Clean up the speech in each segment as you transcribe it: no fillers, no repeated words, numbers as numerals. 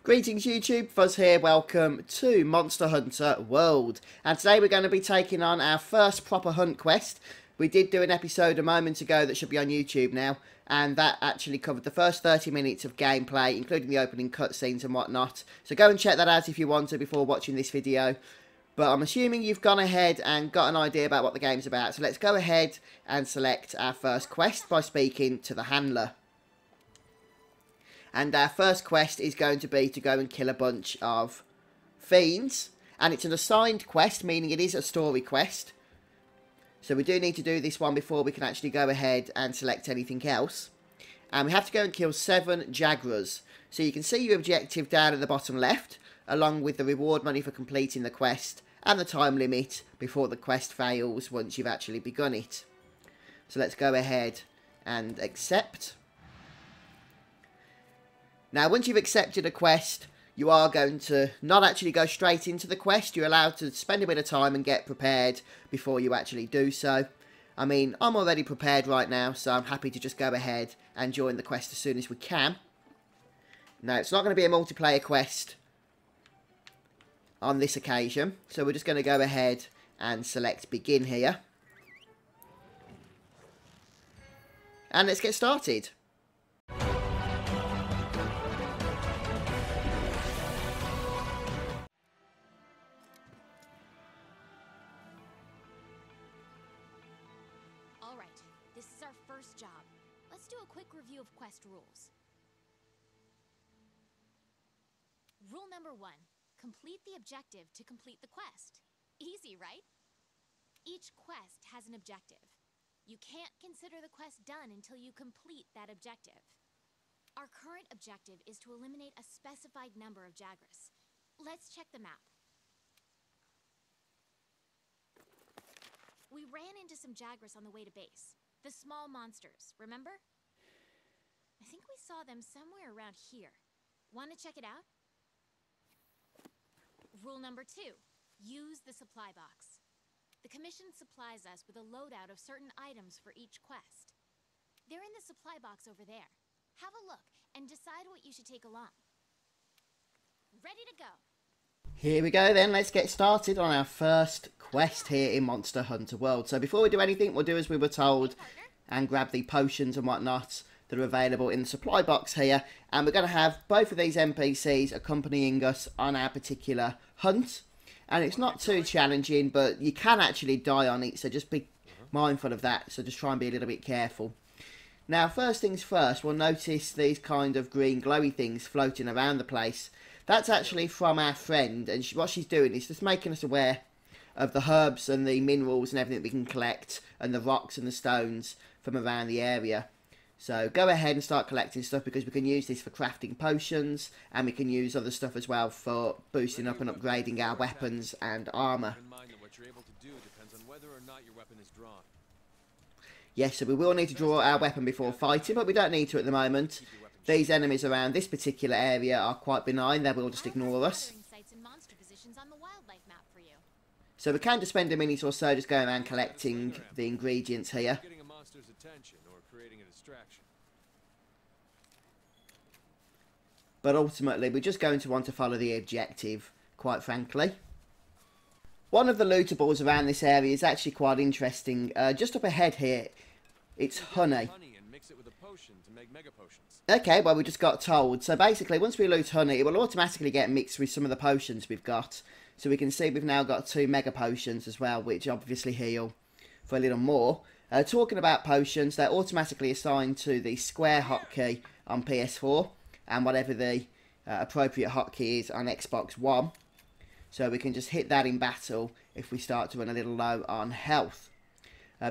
Greetings YouTube, Fuzz here, welcome to Monster Hunter World. And today we're going to be taking on our first proper hunt quest. We did do an episode a moment ago that should be on YouTube now, and that actually covered the first 30 minutes of gameplay, including the opening cutscenes and whatnot. So go and check that out if you want to before watching this video. But I'm assuming you've gone ahead and got an idea about what the game's about. So let's go ahead and select our first quest by speaking to the handler. And our first quest is going to be to go and kill a bunch of fiends. And it's an assigned quest, meaning it is a story quest. So we do need to do this one before we can actually go ahead and select anything else. And we have to go and kill 7 Jagras. So you can see your objective down at the bottom left, along with the reward money for completing the quest, and the time limit before the quest fails once you've actually begun it. So let's go ahead and accept. Now, once you've accepted a quest, you are going to not actually go straight into the quest. You're allowed to spend a bit of time and get prepared before you actually do so. I mean, I'm already prepared right now, so I'm happy to just go ahead and join the quest as soon as we can. Now, it's not going to be a multiplayer quest on this occasion, so we're just going to go ahead and select begin here. And let's get started. This is our first job. Let's do a quick review of quest rules. Rule number 1. Complete the objective to complete the quest. Easy, right? Each quest has an objective. You can't consider the quest done until you complete that objective. Our current objective is to eliminate a specified number of Jagras. Let's check the map. We ran into some Jagras on the way to base. The small monsters, remember? I think we saw them somewhere around here. Want to check it out? Rule number 2. Use the supply box. The commission supplies us with a loadout of certain items for each quest. They're in the supply box over there. Have a look and decide what you should take along. Ready to go. Here we go then, let's get started on our first quest here in Monster Hunter World. So before we do anything, we'll do as we were told and grab the potions and whatnot that are available in the supply box here. And we're going to have both of these NPCs accompanying us on our particular hunt. And it's not too challenging, but you can actually die on it, so just be mindful of that. So just try and be a little bit careful. Now, first things first, we'll notice these kind of green glowy things floating around the place. That's actually from our friend, and what she's doing is just making us aware of the herbs and the minerals and everything we can collect, and the rocks and the stones from around the area. So go ahead and start collecting stuff, because we can use this for crafting potions, and we can use other stuff as well for boosting up and upgrading our weapons and armour. Yes, so we will need to draw our weapon before fighting, but we don't need to at the moment. These enemies around this particular area are quite benign, they will just ignore us. So we can just spend a minute or so just going around collecting the ingredients here. But ultimately, we're just going to want to follow the objective, quite frankly. One of the lootables around this area is actually quite interesting. Just up ahead here, it's honey. Okay, well, we just got told. So basically, once we loot honey, it will automatically get mixed with some of the potions we've got. So we can see we've now got 2 mega potions as well, which obviously heal for a little more. Talking about potions, they're automatically assigned to the square hotkey on PS4 and whatever the appropriate hotkey is on Xbox One. So we can just hit that in battle if we start to run a little low on health.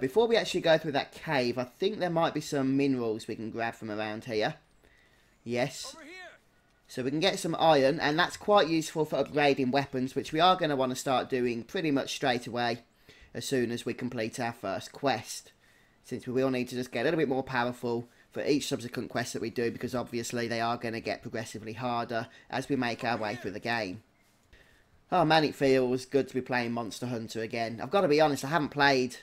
Before we actually go through that cave, I think there might be some minerals we can grab from around here. Yes. So we can get some iron, and that's quite useful for upgrading weapons, which we are going to want to start doing pretty much straight away as soon as we complete our first quest. Since we will need to just get a little bit more powerful for each subsequent quest that we do, because obviously they are going to get progressively harder as we make our way through the game. Oh man, it feels good to be playing Monster Hunter again. I've got to be honest, I haven't played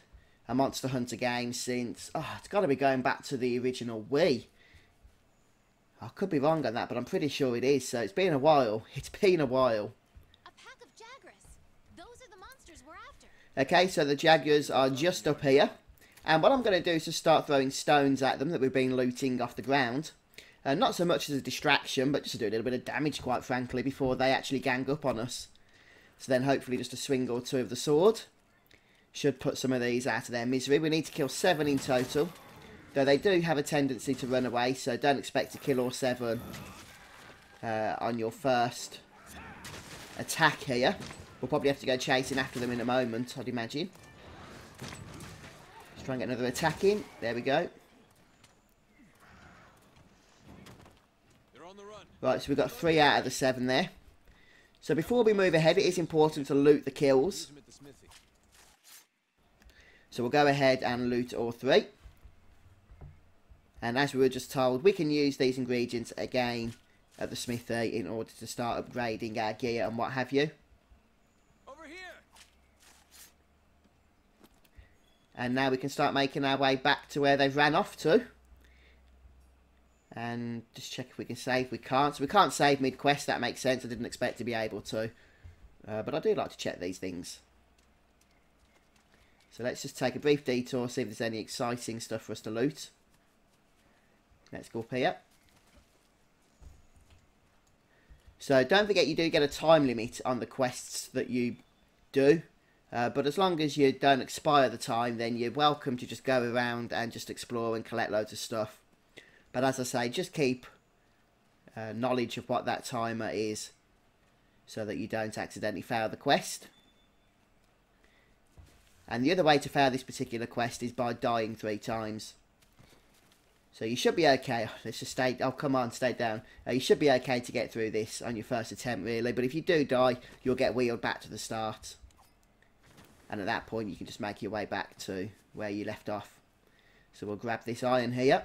a Monster Hunter game since... it's got to be going back to the original Wii. I could be wrong on that, but I'm pretty sure it is. So it's been a while. It's been a while. A pack of Jagras. Those are the monsters we're after. Okay, so the Jagras are just up here. And what I'm going to do is just start throwing stones at them that we've been looting off the ground. Not so much as a distraction, but just to do a little bit of damage, quite frankly, before they actually gang up on us. So then hopefully just a swing or two of the sword should put some of these out of their misery. We need to kill 7 in total. Though they do have a tendency to run away, so don't expect to kill all 7 on your first attack here. We'll probably have to go chasing after them in a moment, I'd imagine. Let's try and get another attack in. There we go. They're on the run. Right, so we've got 3 out of the 7 there. So before we move ahead, it is important to loot the kills. So we'll go ahead and loot all 3. And as we were just told, we can use these ingredients again at the smithy in order to start upgrading our gear and what have you. Over here. And now we can start making our way back to where they've ran off to. And just check if we can save. We can't. So we can't save mid-quest. That makes sense. I didn't expect to be able to. But I do like to check these things. So let's just take a brief detour, see if there's any exciting stuff for us to loot. Let's go up here. So don't forget you do get a time limit on the quests that you do. But as long as you don't expire the time, then you're welcome to just go around and just explore and collect loads of stuff. But as I say, just keep knowledge of what that timer is so that you don't accidentally fail the quest. And the other way to fail this particular quest is by dying 3 times. So you should be okay. Let's just stay... Oh, come on, stay down. You should be okay to get through this on your first attempt, really. But if you do die, you'll get wheeled back to the start. And at that point, you can just make your way back to where you left off. So we'll grab this iron here.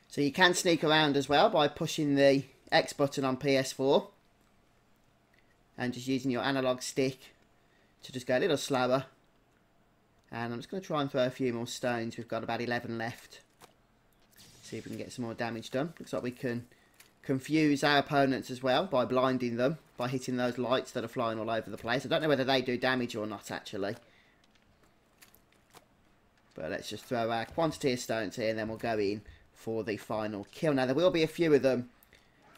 So you can sneak around as well by pushing the X button on PS4. And just using your analog stick to just go a little slower. And I'm just going to try and throw a few more stones. We've got about 11 left. See if we can get some more damage done. Looks like we can confuse our opponents as well by blinding them. By hitting those lights that are flying all over the place. I don't know whether they do damage or not actually. But let's just throw our quantity of stones here and then we'll go in for the final kill. Now there will be a few of them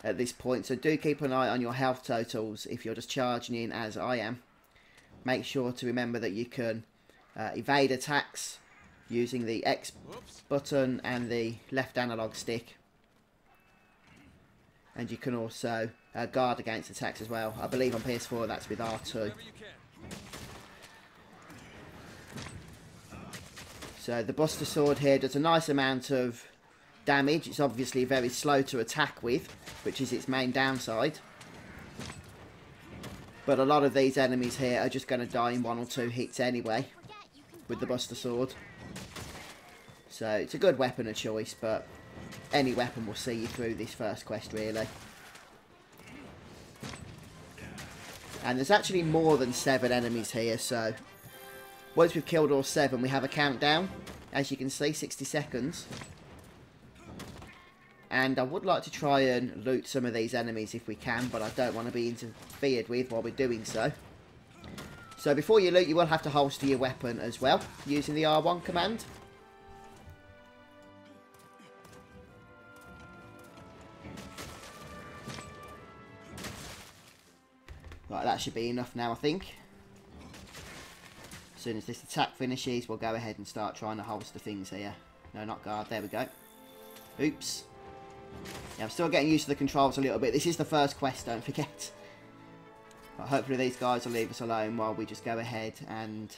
at this point, so do keep an eye on your health totals if you're just charging in as I am. Make sure to remember that you can evade attacks using the X button and the left analog stick, and you can also guard against attacks as well. I believe on PS4 that's with R2. So the Buster Sword here does a nice amount of damage. It's obviously very slow to attack with, which is its main downside. But a lot of these enemies here are just going to die in 1 or 2 hits anyway with the Buster Sword. So it's a good weapon of choice, but any weapon will see you through this first quest really. And there's actually more than 7 enemies here, so once we've killed all 7 we have a countdown. As you can see, 60 seconds. And I would like to try and loot some of these enemies if we can, but I don't want to be interfered with while we're doing so. So before you loot, you will have to holster your weapon as well, using the R1 command. Right, that should be enough now, I think. As soon as this attack finishes, we'll go ahead and start trying to holster things here. No, not guard. There we go. Oops. Yeah, I'm still getting used to the controls a little bit. This is the first quest, don't forget. But hopefully these guys will leave us alone while we just go ahead and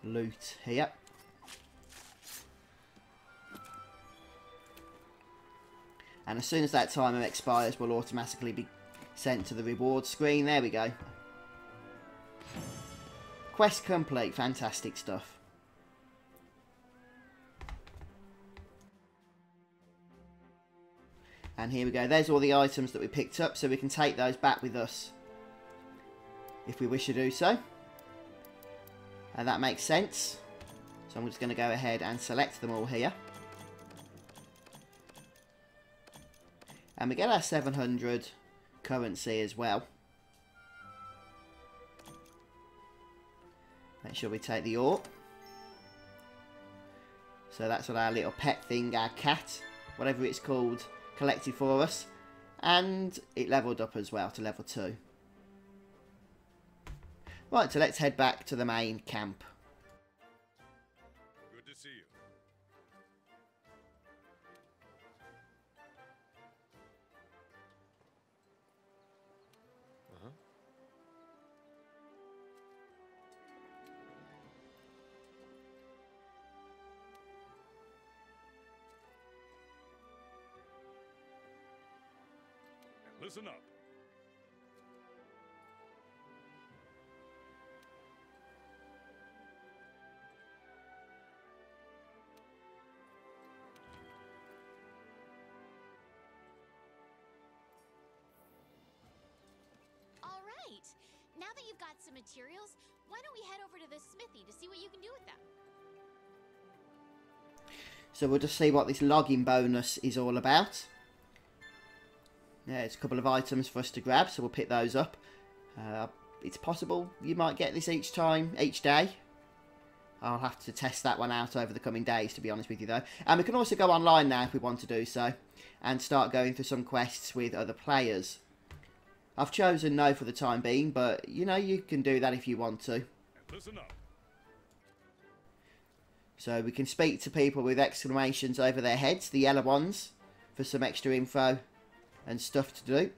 loot here. And as soon as that timer expires, we'll automatically be sent to the reward screen. There we go. Quest complete. Fantastic stuff. And here we go. There's all the items that we picked up, so we can take those back with us if we wish to do so. And that makes sense. So I'm just going to go ahead and select them all here. And we get our 700 currency as well. Make sure we take the ore. So that's what our little pet thing, our cat, whatever it's called, collected for us. And it leveled up as well to level 2. Right, so let's head back to the main camp. Good to see you. Uh-huh. And listen up. All right. Now that you've got some materials, why don't we head over to the smithy to see what you can do with them? So we'll just see what this logging bonus is all about. Yeah, it's a couple of items for us to grab, so we'll pick those up. It's possible you might get this each day. I'll have to test that one out over the coming days, to be honest with you, though. And we can also go online now if we want to do so, and start going through some quests with other players. I've chosen no for the time being, but, you know, you can do that if you want to. Listen up. So we can speak to people with exclamations over their heads, the yellow ones, for some extra info and stuff to do.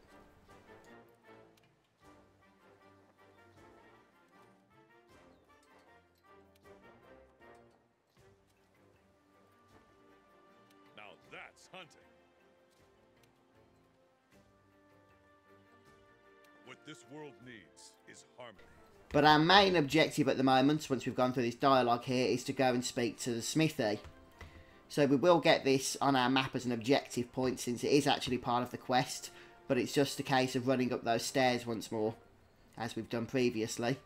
Now that's hunting. What this world needs is harmony. But our main objective at the moment, once we've gone through this dialogue here, is to go and speak to the smithy. So we will get this on our map as an objective point, since it is actually part of the quest. But it's just a case of running up those stairs once more, as we've done previously.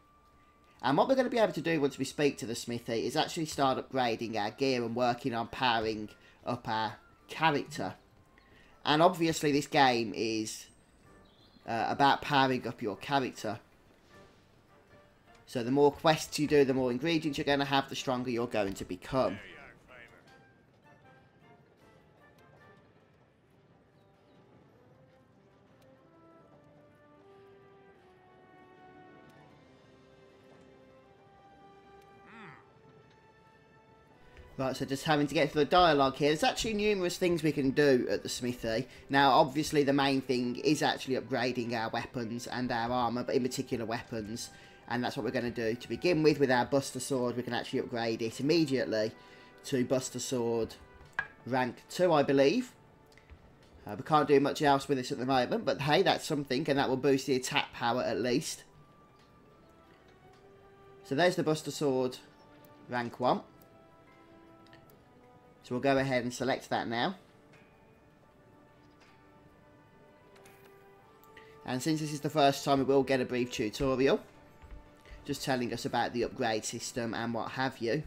And what we're going to be able to do once we speak to the smithy is actually start upgrading our gear and working on powering up our character. And obviously this game is about powering up your character. So the more quests you do, the more ingredients you're going to have, the stronger you're going to become. Right, so just having to get through the dialogue here. There's actually numerous things we can do at the smithy. Now, obviously, the main thing is actually upgrading our weapons and our armour, but in particular weapons. And that's what we're going to do. To begin with our Buster Sword, we can actually upgrade it immediately to Buster Sword rank 2, I believe. We can't do much else with this at the moment, but hey, that's something, and that will boost the attack power at least. So there's the Buster Sword rank 1. So we'll go ahead and select that now. And since this is the first time, we will get a brief tutorial, just telling us about the upgrade system and what have you.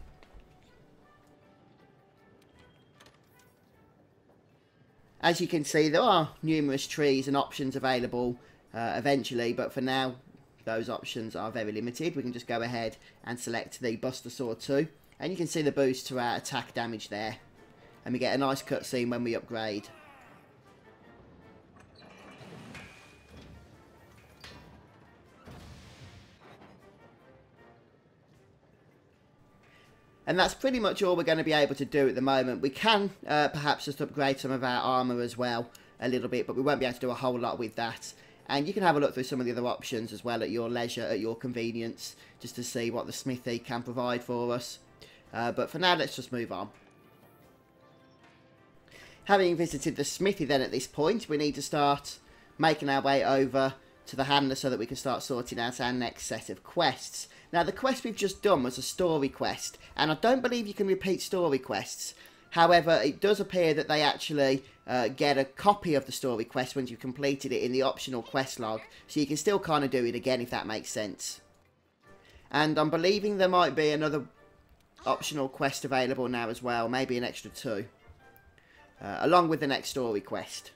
As you can see, there are numerous trees and options available eventually, but for now, those options are very limited. We can just go ahead and select the Buster Sword 2, and you can see the boost to our attack damage there. And we get a nice cutscene when we upgrade. And that's pretty much all we're going to be able to do at the moment. We can perhaps just upgrade some of our armour as well a little bit, but we won't be able to do a whole lot with that. And you can have a look through some of the other options as well at your leisure, at your convenience, just to see what the smithy can provide for us. But for now, let's just move on. Having visited the smithy then at this point, we need to start making our way over to the handler so that we can start sorting out our next set of quests. Now, the quest we've just done was a story quest, and I don't believe you can repeat story quests. However, it does appear that they actually get a copy of the story quest once you've completed it in the optional quest log. So you can still kind of do it again, if that makes sense. And I'm believing there might be another optional quest available now as well. Maybe an extra 2. Along with the next story quest.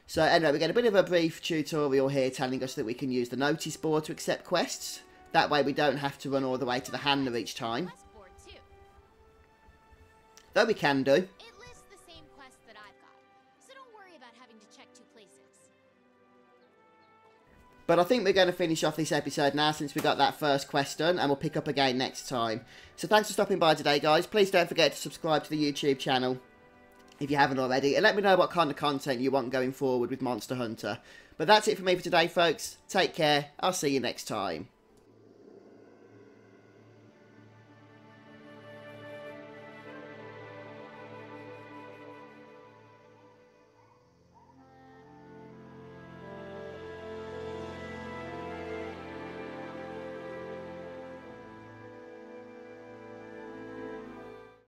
So anyway, we get a bit of a brief tutorial here telling us that we can use the notice board to accept quests. That way we don't have to run all the way to the handler each time. Quest board too. Though we can do. It lists the same quest that I've got, so don't worry about having to check 2 places. But I think we're going to finish off this episode now since we got that first quest done, and we'll pick up again next time. So thanks for stopping by today, guys. Please don't forget to subscribe to the YouTube channel if you haven't already, and let me know what kind of content you want going forward with Monster Hunter. But that's it for me for today, folks. Take care. I'll see you next time.